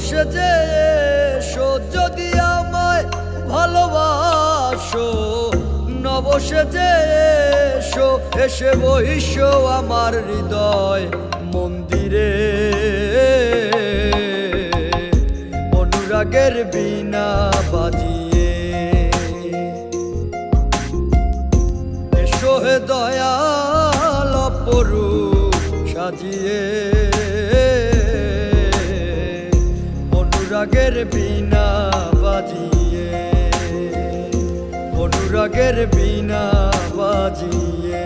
সেজে এসো যদি আমায় ভালোবাসো, নব সেজে এসো, এসে বহিসো আমার হৃদয় মন্দিরে। অনুরাগের বীণা বাজিয়ে এসো হে দয়াল অপরূপ সাজিয়ে। অনুরাগের বীণা বাজিয়ে, অনুরাগের বীণা বাজিয়ে।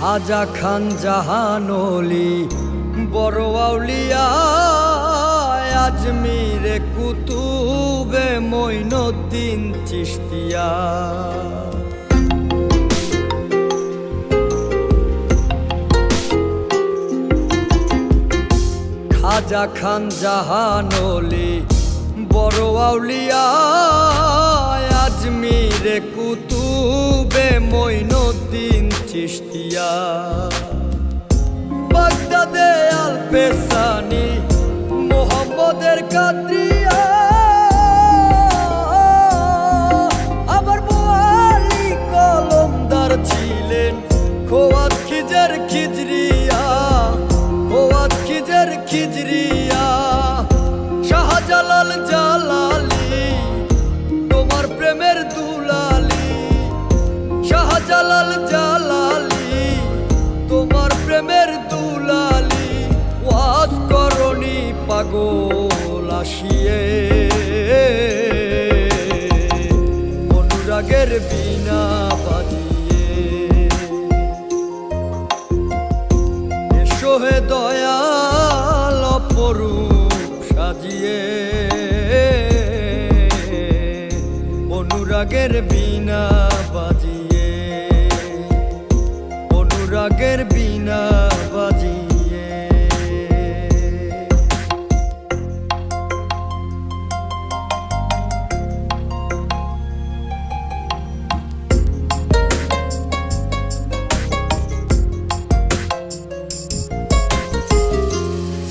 খাজা খান জাহানলি বড় আউলিয়া, আজমিরে কুতুবে মঈনুদ্দিন চিশতিয়া। খাজা খান জাহানলি বড় আউলিয়া, আজমিরে কুতুবে মঈনুদ্দিন চিশতিয়া। বাগদাদে আল পেসানি মোহাম্মদের কাদরিয়া, আবার বোয়ালি কলমদার ছিলেন খোয়াত খিজর খিজরিয়া, খোয়াত খিজর খিজরিয়া। শাহজালাল জালালি তোমার প্রেমের দুলালি, শাহজালাল জালালি তোমার প্রেমের দুলালি। ওয়াজ করনি পাগল আসিয়ে, অনুরাগের বীণা বাজিয়ে এসো হে দয়াল অপরূপ সাজিয়ে। অনুরাগের বীণা বাজিয়ে, অনুরাগের বীণা বাজিয়ে।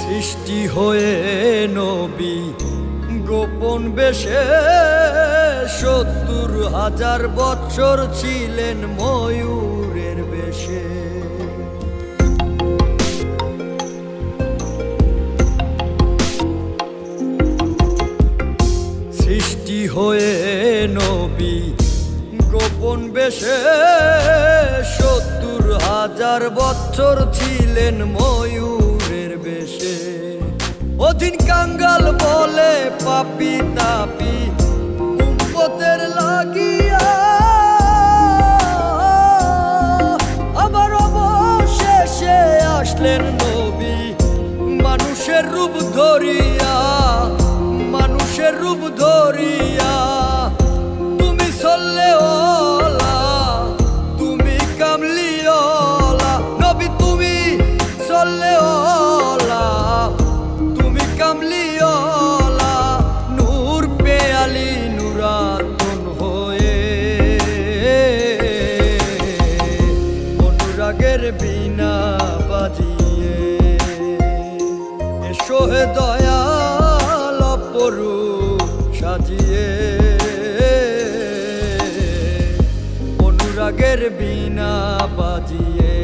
সৃষ্টি হয়ে নবী গোপন বেশে ৭০,০০০ বৎসর ছিলেন ময়ূরের বেশে। সৃষ্টি হয়ে নবী গোপন বেশে ৭০,০০০ বৎসর ছিলেন ময়ূরের বেশে। অধীন কাঙ্গাল বলে পাপি তাপি উম্মতের লাগিয়া, আবার অবশেষে আসলেন নবী মানুষের রূপ ধরিয়া, মানুষের রূপ ধরিয়া। তুমি সল্লে ওলা, তুমি কামলি ওলা, নবী তুমি সল্লে ওলা, তুমি কামলি ওলা। নূর পেয়ালি নুরাতুন হয়ে, অনুরাগের বীণা বাজিয়ে এসো হে দয়াল অপরূপ সাজিয়ে। অনুরাগের বীণা বাজিয়ে।